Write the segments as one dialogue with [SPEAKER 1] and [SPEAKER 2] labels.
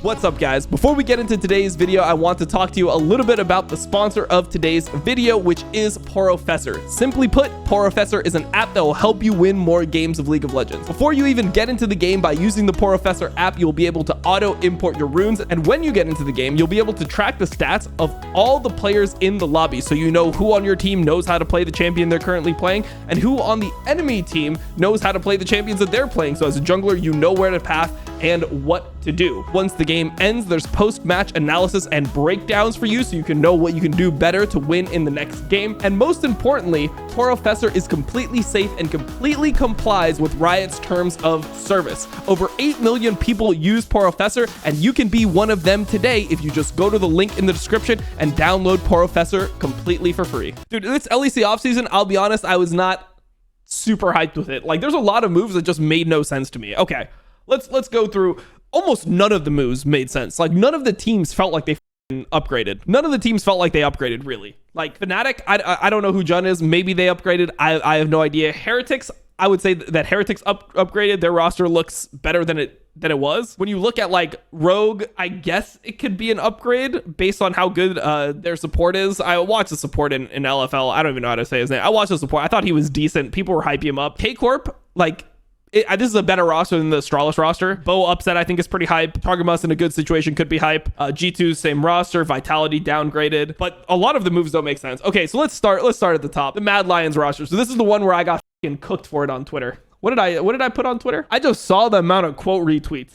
[SPEAKER 1] What's up, guys? Before we get into today's video, I want to talk to you a little bit about the sponsor of today's video, which is Professor. Simply put, Professor is an app that will help you win more games of League of Legends. Before you even get into the game, by using the Professor app, you'll be able to auto import your runes, and when you get into the game, you'll be able to track the stats of all the players in the lobby, so you know who on your team knows how to play the champion they're currently playing, and who on the enemy team knows how to play the champions that they're playing. So as a jungler, you know where to path and what to do. Once the game ends, there's post-match analysis and breakdowns for you, so you can know what you can do better to win in the next game. And most importantly, Professor is completely safe and completely complies with Riot's terms of service. Over 8 million people use Professor, and you can be one of them today if you just go to the link in the description and download Professor completely for free. Dude, this LEC offseason, I'll be honest, I was not super hyped with it. Like, there's a lot of moves that just made no sense to me. Okay, let's go through. Almost none of the moves made sense. Like, none of the teams felt like they upgraded. None of the teams felt like they upgraded, really. Like, Fnatic, I don't know who Jun is. Maybe they upgraded. I have no idea. Heretics, I would say that Heretics upgraded. Their roster looks better than it was. When you look at, like, Rogue, I guess it could be an upgrade based on how good their support is. I watched the support in LFL. I don't even know how to say his name. I watched the support. I thought he was decent. People were hyping him up. Corp, like, this is a better roster than the Astralis roster. Bo upset, I think, is pretty hype. Targamas in a good situation could be hype. G2, same roster. Vitality downgraded. But a lot of the moves don't make sense. Okay, so let's start at the top. The Mad Lions roster. So this is the one where I got fucking cooked for it on Twitter. What did I put on Twitter? I just saw the amount of quote retweets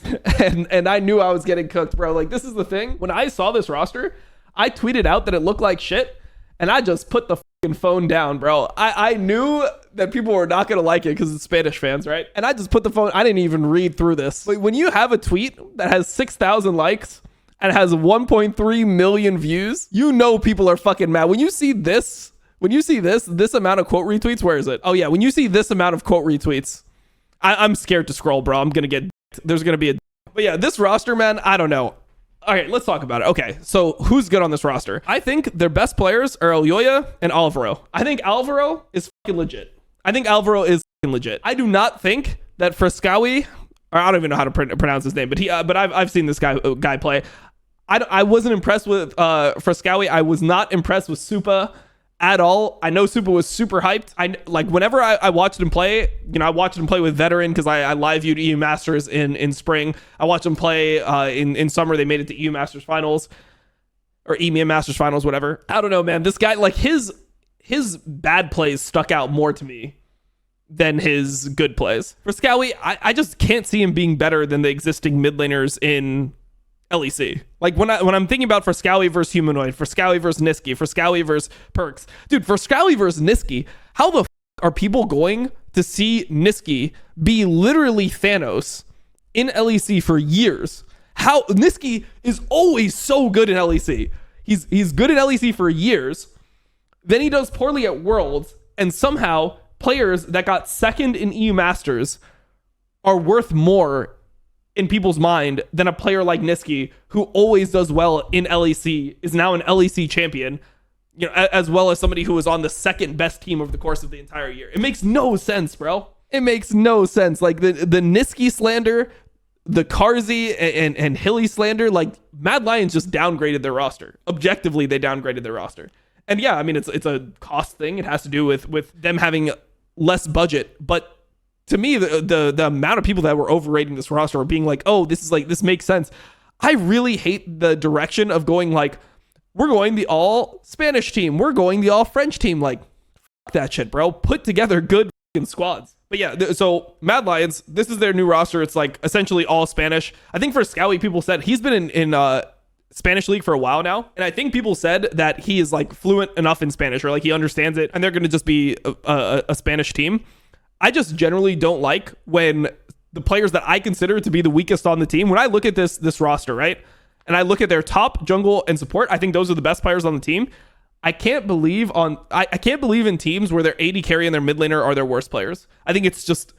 [SPEAKER 1] and I knew I was getting cooked, bro. Like, this is the thing. When I saw this roster, I tweeted out that it looked like shit, and I just put the fucking phone down, bro. I knew that people were not gonna like it because it's Spanish fans, right? And I just put the phone. I didn't even read through this. Like, when you have a tweet that has 6,000 likes and has 1.3 million views, you know people are fucking mad. When you see this amount of quote retweets, where is it? Oh yeah, when you see this amount of quote retweets, I'm scared to scroll, bro. I'm gonna get. There's gonna be a. But yeah, this roster, man, I don't know. All right, let's talk about it. Okay, so who's good on this roster? I think their best players are Elyoya and Alvaro. I think Alvaro is fucking legit. I do not think that Frescawi, or I don't even know how to pronounce his name, but I've seen this guy play. I wasn't impressed with Frescawi. I was not impressed with Supa at all. I know Supa was super hyped. Whenever I watched him play, I watched him play with Veteran because I live viewed EU Masters in spring. I watched him play in summer. They made it to EU Masters finals or EMEA Masters finals, whatever. I don't know, man. This guy, like, his bad plays stuck out more to me than his good plays. For Scowie, I just can't see him being better than the existing mid laners in LEC. Like, when I'm thinking about Frescawi versus Humanoid, Frescawi versus Niski, Frescawi versus Perks. Dude, Frescawi versus Niski, how the are people going to see Niski be literally Thanos in LEC for years? How Niski is always so good in LEC. He's good in LEC for years. Then he does poorly at Worlds, and somehow players that got second in EU Masters are worth more in people's mind than a player like Niski, who always does well in LEC, is now an LEC champion, as well as somebody who was on the second best team over the course of the entire year. It makes no sense, bro. It makes no sense. Like, the Niski slander, the Karzi and Hilly slander, like, Mad Lions just downgraded their roster. Objectively, they downgraded their roster. And yeah, I mean, it's a cost thing. It has to do with them having less budget, but to me, the amount of people that were overrating this roster or being like, oh, this makes sense. I really hate the direction of going like, we're going the all Spanish team. We're going the all French team. Like, fuck that shit, bro. Put together good fucking squads. But yeah, so Mad Lions, this is their new roster. It's like essentially all Spanish. I think for Scowie, people said he's been in Spanish league for a while now. And I think people said that he is like fluent enough in Spanish, or like he understands it, and they're going to just be a Spanish team. I just generally don't like when the players that I consider to be the weakest on the team, when I look at this roster, right, and I look at their top jungle and support, I think those are the best players on the team. I can't believe in teams where their AD carry and their mid laner are their worst players. I think it's just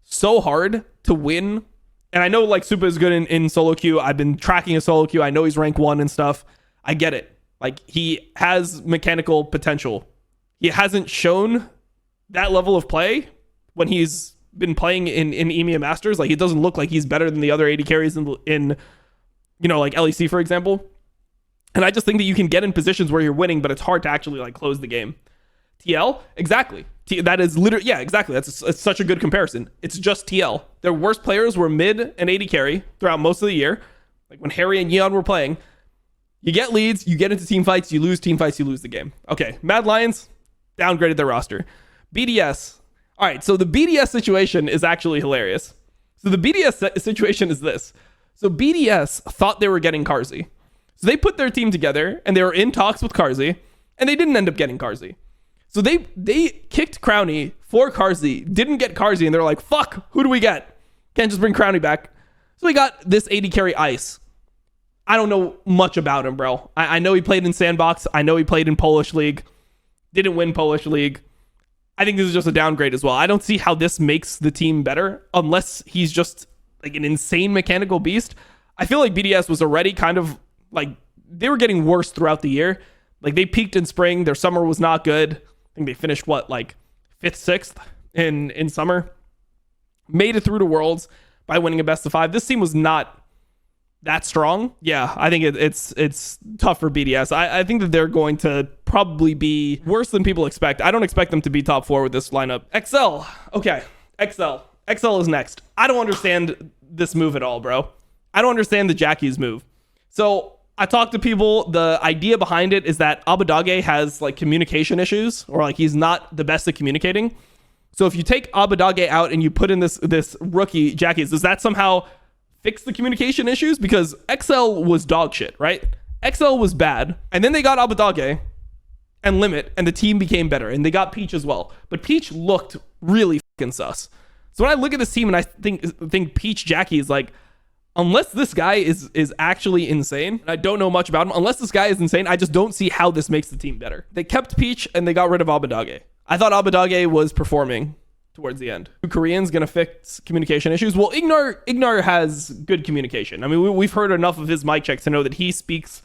[SPEAKER 1] so hard to win. And I know, like, Supa is good in solo queue. I've been tracking his solo queue. I know he's rank 1 and stuff. I get it. Like, he has mechanical potential. He hasn't shown that level of play when he's been playing in EMEA Masters. Like, it doesn't look like he's better than the other AD carries in you know, like LEC, for example. And I just think that you can get in positions where you're winning, but it's hard to actually like close the game. TL, exactly. That is literally, yeah, exactly. It's such a good comparison. It's just TL. Their worst players were mid and AD carry throughout most of the year. Like when Harry and Yeon were playing, you get leads, you get into team fights, you lose team fights, you lose the game. Okay, Mad Lions downgraded their roster. BDS. All right, so the BDS situation is actually hilarious. So the BDS situation is this. So BDS thought they were getting Carzzy. So they put their team together and they were in talks with Carzzy and they didn't end up getting Carzzy. So they kicked Crownie for Carzzy, didn't get Carzzy, and they're like, fuck, who do we get? Can't just bring Crownie back. So we got this AD carry Ice. I don't know much about him, bro. I know he played in Sandbox. I know he played in Polish League. Didn't win Polish League. I think this is just a downgrade as well. I don't see how this makes the team better unless he's just like an insane mechanical beast. I feel like BDS was already kind of like, they were getting worse throughout the year. Like they peaked in spring. Their summer was not good. I think they finished like 5th, 6th in summer. Made it through to Worlds by winning a best of 5. This team was not that strong. Yeah, I think it's tough for BDS. I think that they're going to probably be worse than people expect. I don't expect them to be top 4 with this lineup. XL. Okay, XL is next. I don't understand this move at all, bro. I don't understand the Jackie's move. So I talked to people. The idea behind it is that Abadage has like communication issues, or like he's not the best at communicating. So if you take Abadage out and you put in this rookie Jackie's, does that somehow fix the communication issues? Because XL was dog shit, right? XL was bad, and then they got Abadage and Limit, and the team became better, and they got Peach as well. But Peach looked really fucking sus. So when I look at this team and I think Peach Jackie is like, unless this guy is actually insane, and I don't know much about him, unless this guy is insane, I just don't see how this makes the team better. They kept Peach and they got rid of Abadage. I thought Abadage was performing towards the end. Korean's gonna fix communication issues. Well, Ignar has good communication. I mean, we've heard enough of his mic checks to know that he speaks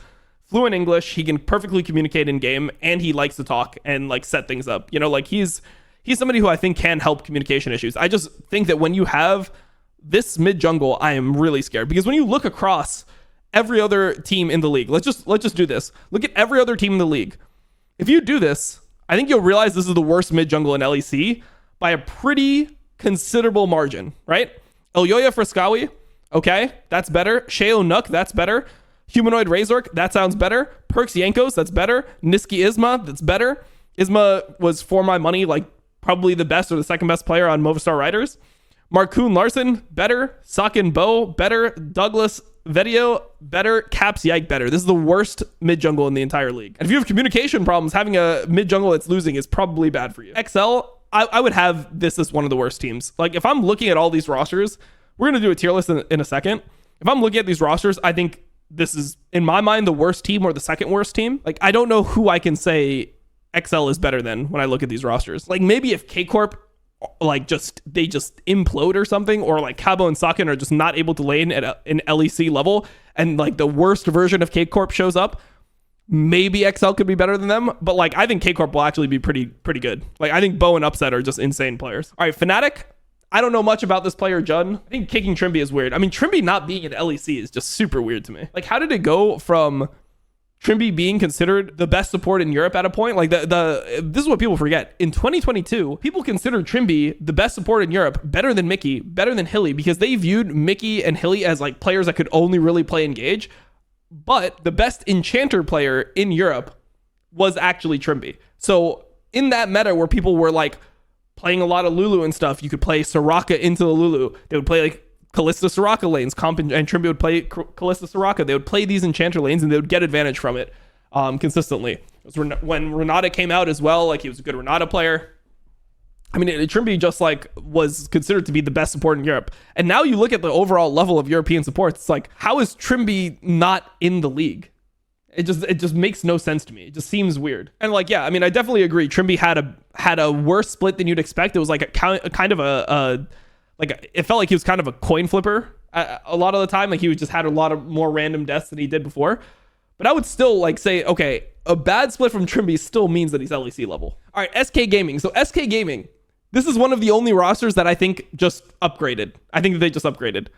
[SPEAKER 1] fluent English. He can perfectly communicate in game, and he likes to talk and like set things up. You know, like he's somebody who I think can help communication issues. I just think that when you have this mid jungle, I am really scared, because when you look across every other team in the league, let's just do this. Look at every other team in the league. If you do this, I think you'll realize this is the worst mid jungle in LEC by a pretty considerable margin, right? Elyoya Frescawi, okay, that's better. Sheo Nook, that's better. Humanoid Razork, that sounds better. Perks Yankos, that's better. Niski Isma, that's better. Isma was, for my money, like probably the best or the second best player on Movistar Riders. Marcoon Larson, better. Sakin Bo, better. Douglas Vedio, better. Caps Yike, better. This is the worst mid jungle in the entire league. And if you have communication problems, having a mid jungle that's losing is probably bad for you. XL, I would have this as one of the worst teams. Like if I'm looking at all these rosters, we're going to do a tier list in a second. If I'm looking at these rosters, I think this is, in my mind, the worst team or the second worst team. Like I don't know who I can say XL is better than when I look at these rosters. Like maybe if K-Corp like they just implode or something, or like Cabo and Sakin are just not able to lane at an LEC level, and like the worst version of K-Corp shows up, maybe XL could be better than them. But like I think K-Corp will actually be pretty good. Like I think Bo and Upset are just insane players. All right, Fnatic, I don't know much about this player, Jun. I think kicking Trimby is weird. I mean, Trimby not being an LEC is just super weird to me. Like how did it go from Trimby being considered the best support in Europe at a point? Like this is what people forget. In 2022, people considered Trimby the best support in Europe, better than Mickey, better than Hilly, because they viewed Mickey and Hilly as like players that could only really play Engage. But the best enchanter player in Europe was actually Trimby. So in that meta where people were like playing a lot of Lulu and stuff, you could play Soraka into the Lulu. They would play like Kalista Soraka lanes. Comp and Trimby would play Kalista Soraka. They would play these enchanter lanes and they would get advantage from it consistently. It was when Renata came out as well, like he was a good Renata player. I mean, Trimby just like was considered to be the best support in Europe. And now you look at the overall level of European support, it's like, how is Trimby not in the league? It just makes no sense to me. It just seems weird. And like, yeah, I mean, I definitely agree. Trimby had a worse split than you'd expect. It was like a kind of a like it felt like he was kind of a coin flipper a lot of the time. Like he just had a lot of more random deaths than he did before. But I would still like say, okay, a bad split from Trimby still means that he's LEC level. All right, SK Gaming. So SK Gaming, this is one of the only rosters that I think just upgraded. I think that they just upgraded.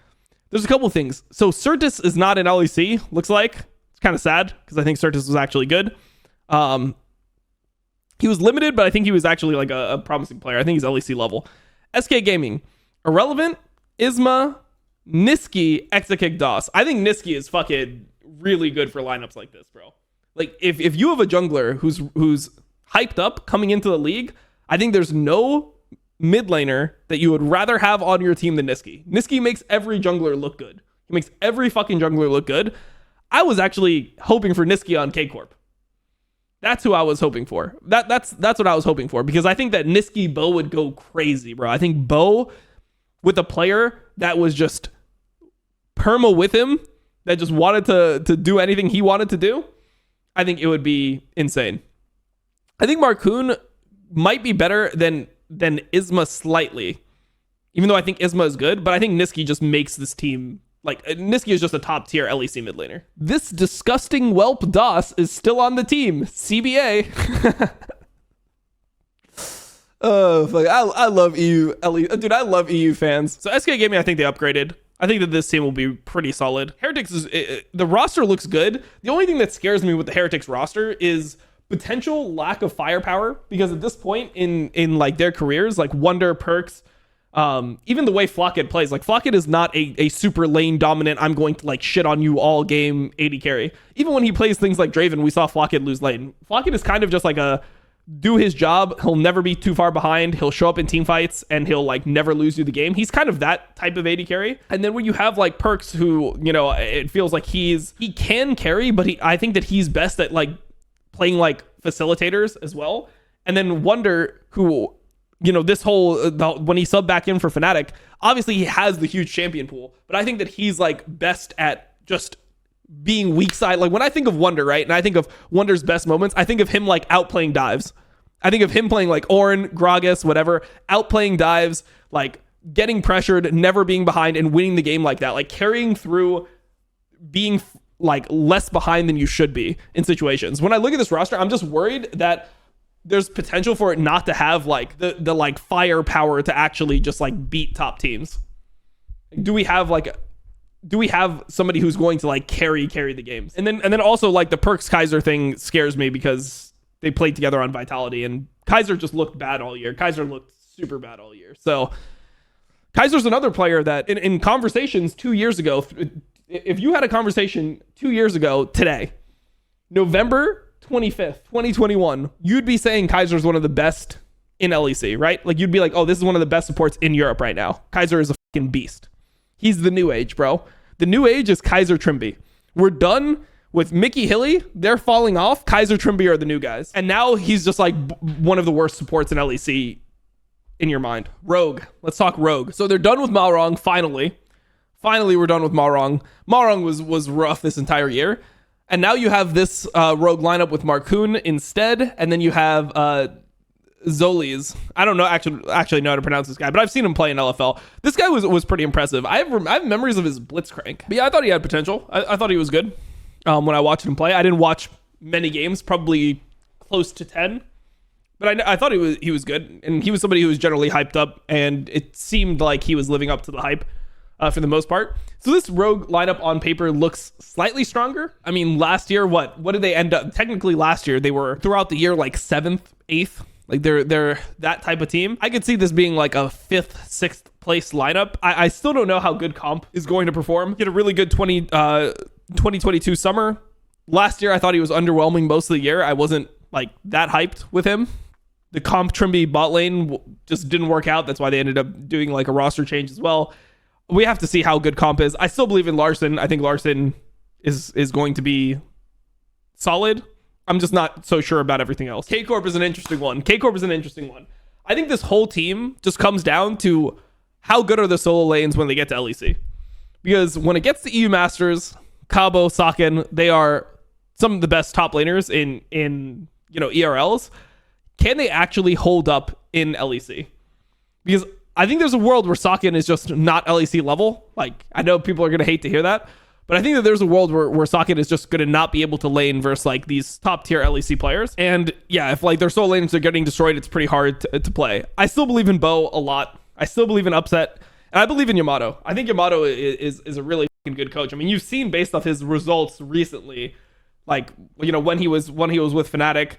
[SPEAKER 1] there's a couple things. So Certus is not in LEC, looks like. It's kind of sad because I think Certus was actually good. He was limited, but I think he was actually like a promising player. I think he's LEC level. SK Gaming, Irrelevant, Isma, Niski, Exakick, DOS. I think Niski is fucking really good for lineups like this, bro. Like if you have a jungler who's hyped up coming into the league, I think there's no mid laner that you would rather have on your team than Niski. Niski makes every jungler look good. He makes every fucking jungler look good. I was actually hoping for Niski on K-Corp. That's who I was hoping for. That's what I was hoping for, because I think that Niski Bo would go crazy, bro. I think Bo with a player that was just perma with him, that just wanted to do anything he wanted to do, I think it would be insane. I think Marcoon might be better than Isma slightly, even though I think Isma is good, but I think Niski just makes this team, like, Niski is just a top tier LEC mid laner. This disgusting whelp DOS is still on the team. CBA. Oh, fuck. I love EU. Dude, I love EU fans. So SK Gaming, I think they upgraded. I think that this team will be pretty solid. Heretics the roster looks good. The only thing that scares me with the Heretics roster is potential lack of firepower, because at this point in like their careers, like Wonder, Perks, even the way Flockit plays, like Flockit is not a super lane dominant, I'm going to like shit on you all game 80 carry. Even when he plays things like Draven, we saw Flockit lose lane. Flockit is kind of just like a do his job. He'll never be too far behind. He'll show up in team fights and he'll like never lose you the game. He's kind of that type of 80 carry. And then when you have like Perks, who, you know, it feels like he can carry, but I think that he's best at like playing like facilitators as well. And then Wonder, who, you know, this whole when he subbed back in for Fnatic, obviously he has the huge champion pool, but I think that he's like best at just being weak side. Like when I think of Wonder, right, and I think of Wonder's best moments, I think of him like outplaying dives. I think of him playing like Ornn, Gragas, whatever, outplaying dives, like getting pressured, never being behind, and winning the game like that, like carrying through, being like less behind than you should be in situations. When I look at this roster, I'm just worried that there's potential for it not to have like the like firepower to actually just like beat top teams. Do we have somebody who's going to like carry the games? And then also like the Perks Kaiser thing scares me, because they played together on Vitality and Kaiser just looked bad all year. Kaiser looked super bad all year. So Kaiser's another player that in conversations 2 years ago, if you had a conversation 2 years ago today, November 25th, 2021, you'd be saying Kaiser's one of the best in LEC, right? Like you'd be like, oh, this is one of the best supports in Europe right now. Kaiser is a fucking beast. He's the new age, bro. The new age is Kaiser Trimby. We're done with Mickey Hilly. They're falling off. Kaiser Trimby are the new guys. And now he's just like one of the worst supports in LEC in your mind. Rogue. Let's talk Rogue. So they're done with Malrong, finally. Finally, we're done with Malrong. Malrong was rough this entire year. And now you have this Rogue lineup with Marcoon instead. And then you have Zolies. I don't know actually know how to pronounce this guy, but I've seen him play in LFL. This guy was pretty impressive. I have memories of his Blitzcrank. But yeah, I thought he had potential. I thought he was good when I watched him play. I didn't watch many games, probably close to 10. But I thought he was good. And he was somebody who was generally hyped up. And it seemed like he was living up to the hype for the most part. So this Rogue lineup on paper looks slightly stronger. I mean, last year, what did they end up? Technically last year, they were throughout the year like 7th, 8th. Like they're that type of team. I could see this being like a 5th, 6th place lineup. I still don't know how good Comp is going to perform. He had a really good 2022 summer. Last year, I thought he was underwhelming most of the year. I wasn't like that hyped with him. The Comp Trimby bot lane just didn't work out. That's why they ended up doing like a roster change as well. We have to see how good Comp is. I still believe in Larson. I think Larson is going to be solid. I'm just not so sure about everything else. K-Corp is an interesting one. I think this whole team just comes down to how good are the solo lanes when they get to LEC. Because when it gets to EU Masters, Cabo, Saken, they are some of the best top laners in you know, ERLs. Can they actually hold up in LEC? Because I think there's a world where Saken is just not LEC level. Like, I know people are going to hate to hear that, but I think that there's a world where Saken is just going to not be able to lane versus like these top tier LEC players. And yeah, if like their solo lanes are getting destroyed, it's pretty hard to play. I still believe in Bo a lot. I still believe in Upset. And I believe in Yamato. I think Yamato is a really fucking good coach. I mean, you've seen based off his results recently, like, you know, when he was with Fnatic,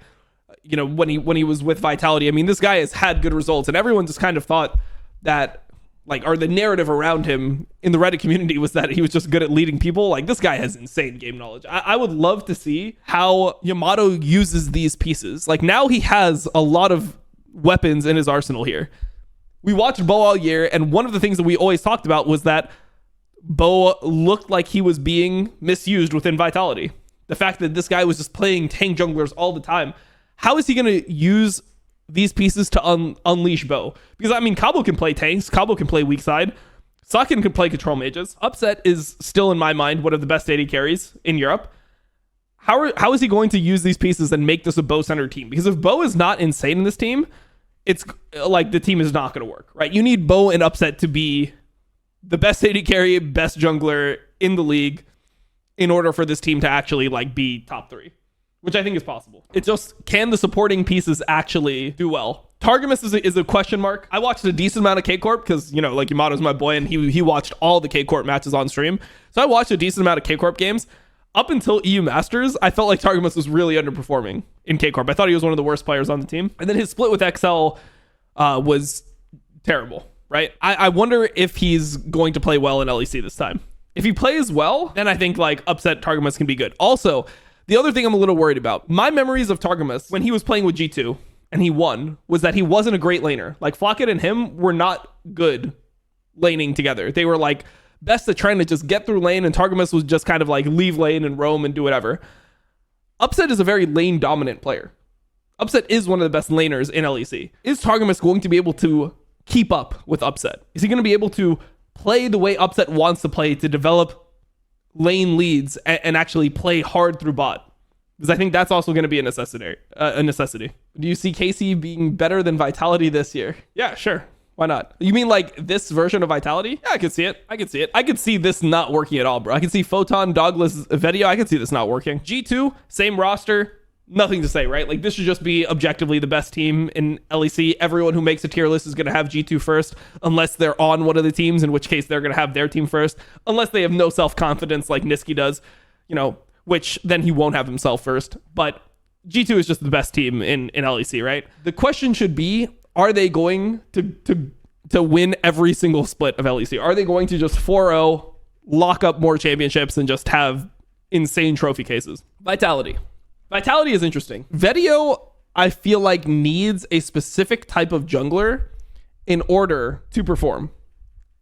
[SPEAKER 1] you know, when he was with Vitality. I mean, this guy has had good results, and everyone just kind of thought that, like, or the narrative around him in the Reddit community was that he was just good at leading people. Like, this guy has insane game knowledge. I would love to see how Yamato uses these pieces. Like, now he has a lot of weapons in his arsenal here. We watched Bo all year, and one of the things that we always talked about was that Bo looked like he was being misused within Vitality. The fact that this guy was just playing tank junglers all the time. How is he going to use these pieces to unleash Bo? Because, I mean, Cabo can play tanks. Cabo can play weak side. Sakin can play control mages. Upset is still, in my mind, one of the best AD carries in Europe. How is he going to use these pieces and make this a Bo-centered team? Because if Bo is not insane in this team, it's like the team is not going to work, right? You need Bo and Upset to be the best AD carry, best jungler in the league in order for this team to actually, like, be top 3, which I think is possible. It just, can the supporting pieces actually do well? Targamas is a question mark. I watched a decent amount of K-Corp because, you know, like, Yamato's my boy, and he watched all the K-Corp matches on stream. So I watched a decent amount of K-Corp games. Up until EU Masters, I felt like Targamas was really underperforming in K-Corp. I thought he was one of the worst players on the team. And then his split with XL was terrible, right? I wonder if he's going to play well in LEC this time. If he plays well, then I think, like, Upset Targamas can be good. Also, the other thing I'm a little worried about, my memories of Targamas when he was playing with G2 and he won, was that he wasn't a great laner. Like, Flocket and him were not good laning together. They were, like, best at trying to just get through lane, and Targamas was just kind of like leave lane and roam and do whatever. Upset is a very lane dominant player. Upset is one of the best laners in LEC. Is Targamas going to be able to keep up with Upset? Is he going to be able to play the way Upset wants to play, to develop lane leads and actually play hard through bot? Because I think that's also going to be a necessity. Do you see Casey being better than Vitality this year? Yeah, sure. Why not? You mean like this version of Vitality? Yeah, I could see it. I could see this not working at all, bro. I could see Photon, Douglas, Vedio. I could see this not working. G2, same roster. Nothing to say, right? Like, this should just be objectively the best team in LEC. Everyone who makes a tier list is going to have G2 first, unless they're on one of the teams, in which case they're going to have their team first, unless they have no self-confidence like Niski does, you know, which then he won't have himself first. But G2 is just the best team in LEC, right? The question should be, are they going to win every single split of LEC? Are they going to just 4-0, lock up more championships, and just have insane trophy cases? Vitality is interesting. Vedio, I feel like, needs a specific type of jungler in order to perform.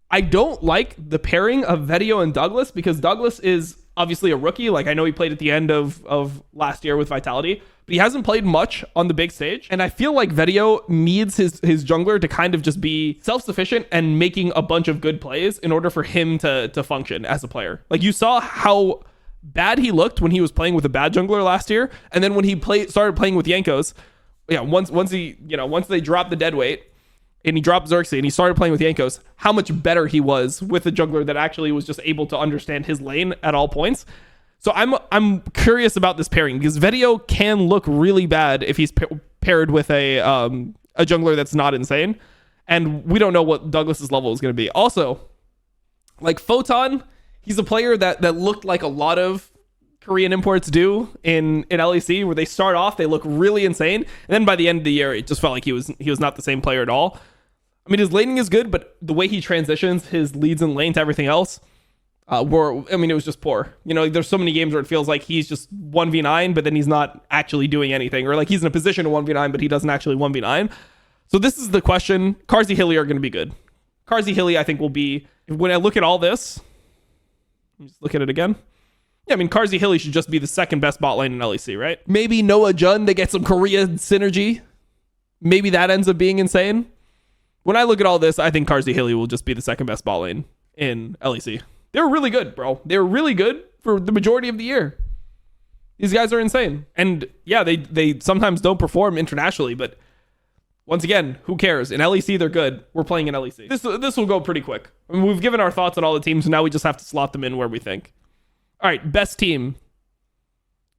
[SPEAKER 1] I don't like the pairing of Vedio and Douglas, because Douglas is obviously a rookie. Like, I know he played at the end of last year with Vitality, but he hasn't played much on the big stage. And I feel like Vedio needs his jungler to kind of just be self-sufficient and making a bunch of good plays in order for him to function as a player. Like, you saw how bad he looked when he was playing with a bad jungler last year, and then when he started playing with Yankos, yeah, once they dropped the dead weight and he dropped Xerxes and he started playing with Yankos, how much better he was with a jungler that actually was just able to understand his lane at all points. So I'm curious about this pairing, because Vedio can look really bad if he's paired with a jungler that's not insane, and we don't know what Douglas's level is going to be. Also, like, Photon, he's a player that looked like a lot of Korean imports do in LEC, where they start off, they look really insane, and then by the end of the year, it just felt like he was not the same player at all. I mean, his laning is good, but the way he transitions his leads in lane to everything else, it was just poor. You know, there's so many games where it feels like he's just 1v9, but then he's not actually doing anything, or like he's in a position to 1v9, but he doesn't actually 1v9. So this is the question. Karzi Hilly are going to be good. Karzi Hilly, I think, will be, when I look at all this, just look at it again. Yeah, I mean, Karzi Hilly should just be the second best bot lane in LEC, right? Maybe Noah Jun, they get some Korea synergy. Maybe that ends up being insane. When I look at all this, I think Karzi Hilly will just be the second best bot lane in LEC. They were really good, bro. They were really good for the majority of the year. These guys are insane. And yeah, they sometimes don't perform internationally, but once again, who cares? In LEC, they're good. We're playing in LEC. This will go pretty quick. I mean, we've given our thoughts on all the teams, and now we just have to slot them in where we think. All right, best team.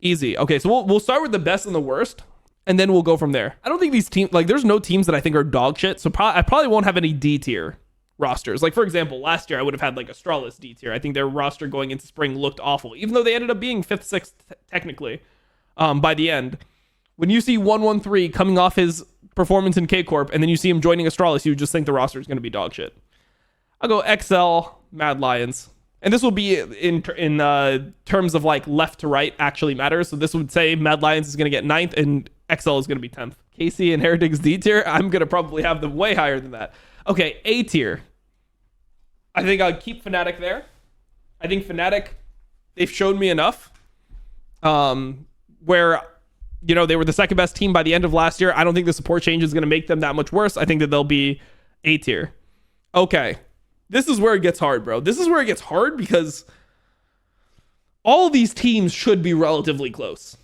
[SPEAKER 1] Easy. Okay, so we'll start with the best and the worst, and then we'll go from there. I don't think these teams, like, there's no teams that I think are dog shit, so I probably won't have any D tier rosters. Like, for example, last year I would have had like Astralis D tier. I think their roster going into spring looked awful, even though they ended up being 5th, 6th technically by the end. When you see 113 coming off his performance in K-Corp, and then you see him joining Astralis, you just think the roster is going to be dog shit. I'll go XL, Mad Lions. And this will be in terms of like left to right actually matters. So this would say Mad Lions is going to get 9th and XL is going to be 10th. KC and Heretics D tier, I'm going to probably have them way higher than that. Okay, A tier. I think I'll keep Fnatic there. I think Fnatic, they've showed me enough. Where, you know, they were the second best team by the end of last year. I don't think the support change is going to make them that much worse. I think that they'll be A tier. Okay. This is where it gets hard, bro. This is where it gets hard because all these teams should be relatively close.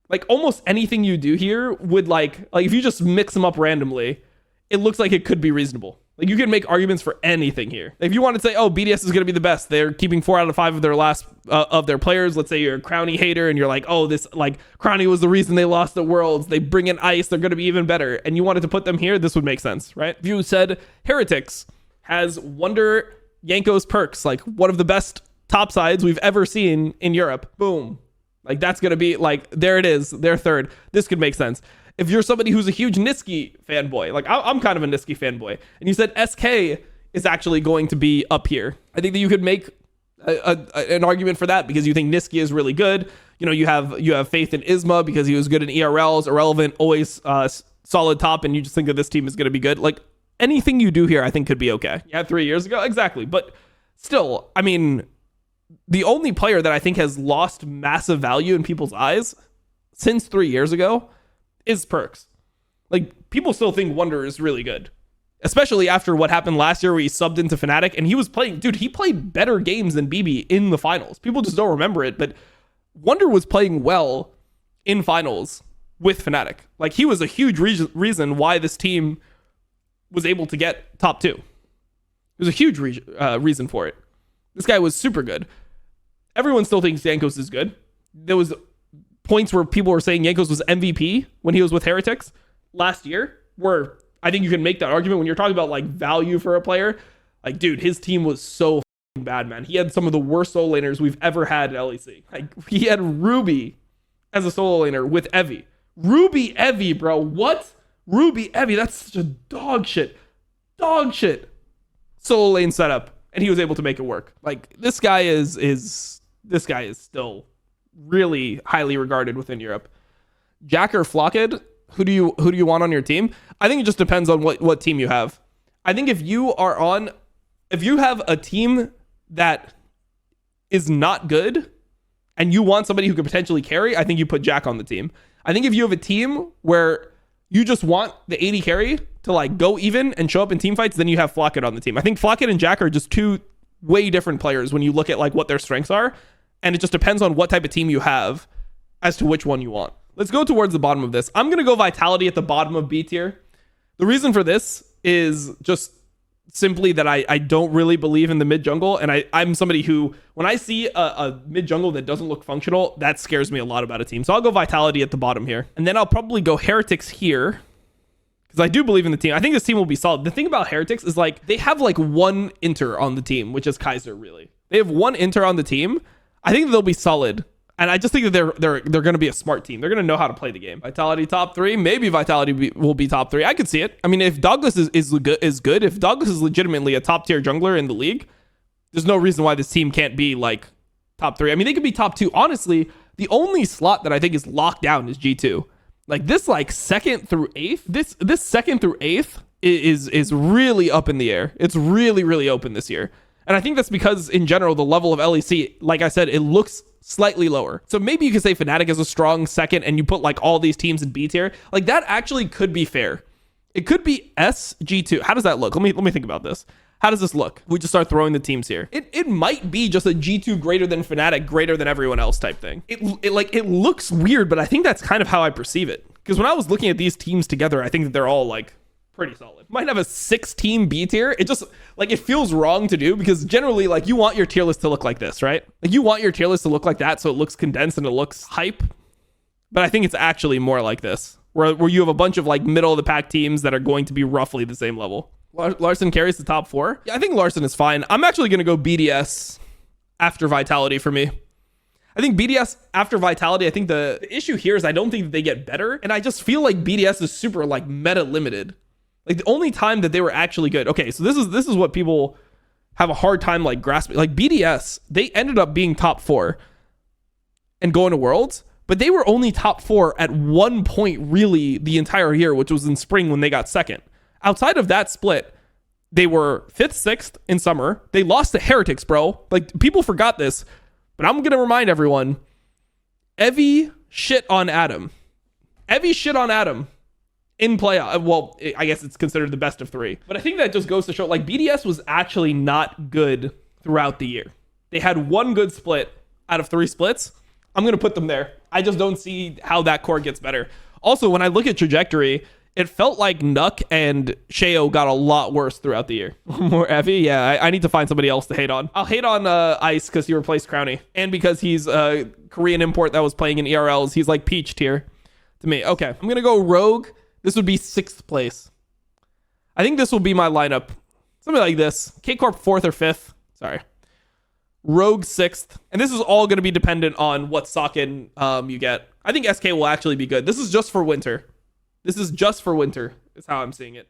[SPEAKER 1] Like, almost anything you do here would, like if you just mix them up randomly, it looks like it could be reasonable. Like, you can make arguments for anything here. If you want to say, oh, BDS is going to be the best, they're keeping 4 out of 5 of their last of their players. Let's say you're a Crowny hater and you're like, oh, this, like, Crowny was the reason they lost the Worlds. They bring in Ice. They're going to be even better. And you wanted to put them here, this would make sense, right? If you said Heretics has Wonder Yanko's perks, like one of the best top sides we've ever seen in Europe. Boom. Like, that's going to be, like, there it is. They're third. This could make sense. If you're somebody who's a huge Niski fanboy, like I'm kind of a Niski fanboy, and you said SK is actually going to be up here, I think that you could make an argument for that because you think Niski is really good. You know, you have faith in Isma because he was good in ERLs, irrelevant, always solid top, and you just think that this team is going to be good. Like, anything you do here, I think could be okay. Yeah, 3 years ago, exactly. But still, I mean, the only player that I think has lost massive value in people's eyes since 3 years ago is Perks. Like, people still think Wonder is really good, especially after what happened last year where he subbed into Fnatic and he was playing, dude, he played better games than BB in the finals. People just don't remember it, but Wonder was playing well in finals with Fnatic. Like, he was a huge reason why this team was able to get top 2. There's a huge reason for it. This guy was super good. Everyone still thinks Jankos is good. There was points where people were saying Jankos was MVP when he was with Heretics last year, where I think you can make that argument when you're talking about like value for a player. Like, dude, his team was so bad, man. He had some of the worst solo laners we've ever had at LEC. Like, he had Ruby as a solo laner with Evie. Ruby Evie, bro. What? Ruby Evie, that's such a dog shit solo lane setup, and he was able to make it work. Like, this guy is still really highly regarded within Europe. Jack or Flocked, who do you want on your team? I think it just depends on what team you have. I think if you have a team that is not good and you want somebody who could potentially carry, I think you put Jack on the team. I think if you have a team where you just want the 80 carry to like go even and show up in team fights, then you have Flocked on the team. I think Flocked and Jack are just two way different players when you look at like what their strengths are. And it just depends on what type of team you have as to which one you want. Let's go towards the bottom of this. I'm going to go Vitality at the bottom of B tier. The reason for this is just simply that I don't really believe in the mid jungle. And I'm somebody who, when I see a mid jungle that doesn't look functional, that scares me a lot about a team. So I'll go Vitality at the bottom here. And then I'll probably go Heretics here, because I do believe in the team. I think this team will be solid. The thing about Heretics is like they have like one inter on the team, which is Kaiser, really. They have one inter on the team. I think they'll be solid. And I just think that they're going to be a smart team. They're going to know how to play the game. Vitality top 3. Maybe Vitality will be top 3. I could see it. I mean, if Douglas is good, if Douglas is legitimately a top tier jungler in the league, there's no reason why this team can't be like top 3. I mean, they could be top 2. Honestly, the only slot that I think is locked down is G2. Like this, like 2nd through 8th. This 2nd through 8th is really up in the air. It's really, really open this year. And I think that's because, in general, the level of LEC, like I said, it looks slightly lower. So maybe you could say Fnatic is a strong 2nd and you put like all these teams in B tier. Like that actually could be fair. It could be SG2. How does that look? Let me think about this. How does this look? We just start throwing the teams here. It might be just a G2 greater than Fnatic, greater than everyone else type thing. It looks weird, but I think that's kind of how I perceive it. Because when I was looking at these teams together, I think that they're all like pretty solid. Might have a 6-team B tier. It just like it feels wrong to do because generally like you want your tier list to look like this, right? Like you want your tier list to look like that so it looks condensed and it looks hype. But I think it's actually more like this, where you have a bunch of like middle of the pack teams that are going to be roughly the same level. Larson carries the top 4. Yeah, I think Larson is fine. I'm actually going to go BDS after Vitality for me. I think BDS after Vitality, I think the issue here is I don't think that they get better. And I just feel like BDS is super like meta limited. Like the only time that they were actually good. Okay, so this is what people have a hard time like grasping. Like BDS, they ended up being top 4 and going to Worlds, but they were only top 4 at one point really the entire year, which was in spring when they got second. Outside of that split, they were 5th, 6th in summer. They lost to Heretics, bro. Like people forgot this. But I'm going to remind everyone, Evie shit on Adam. Evie shit on Adam in playoff. Well, I guess it's considered the best of 3. But I think that just goes to show, like, BDS was actually not good throughout the year. They had one good split out of 3 splits. I'm going to put them there. I just don't see how that core gets better. Also, when I look at trajectory, it felt like Nuck and Sheo got a lot worse throughout the year. More Evie? Yeah, I need to find somebody else to hate on. I'll hate on Ice because he replaced Crowny. And because he's a Korean import that was playing in ERLs. He's like Peach tier to me. Okay, I'm going to go Rogue. This would be 6th place. I think this will be my lineup. Something like this. K-Corp 4th or 5th. Sorry. Rogue 6th. And this is all going to be dependent on what socket you get. I think SK will actually be good. This is just for winter. This is just for winter, is how I'm seeing it.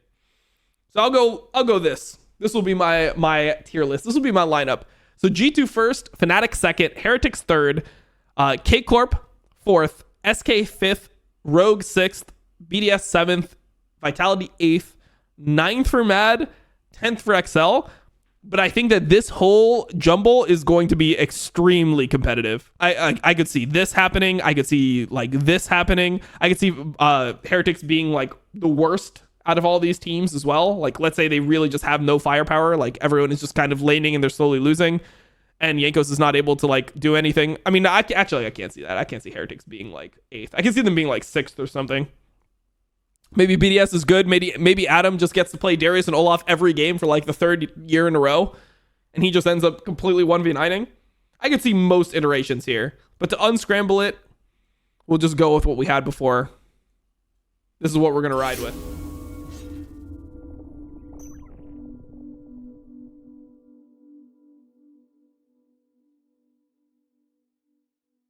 [SPEAKER 1] So I'll go this. This will be my tier list. This will be my lineup. So G2 1st, Fnatic 2nd, Heretics 3rd, K-Corp 4th, SK 5th, Rogue 6th, BDS 7th, Vitality 8th, 9th for Mad, 10th for XL. But I think that this whole jumble is going to be extremely competitive. I could see this happening. I could see like this happening. I could see Heretics being like the worst out of all these teams as well. Like, let's say they really just have no firepower. Like everyone is just kind of laning and they're slowly losing. And Jankos is not able to like do anything. I mean, I can't see that. I can't see Heretics being like 8th. I can see them being like 6th or something. Maybe BDS is good. Maybe Adam just gets to play Darius and Olaf every game for like the 3rd year in a row. And he just ends up completely 1v9ing. I could see most iterations here. But to unscramble it, we'll just go with what we had before. This is what we're going to ride with.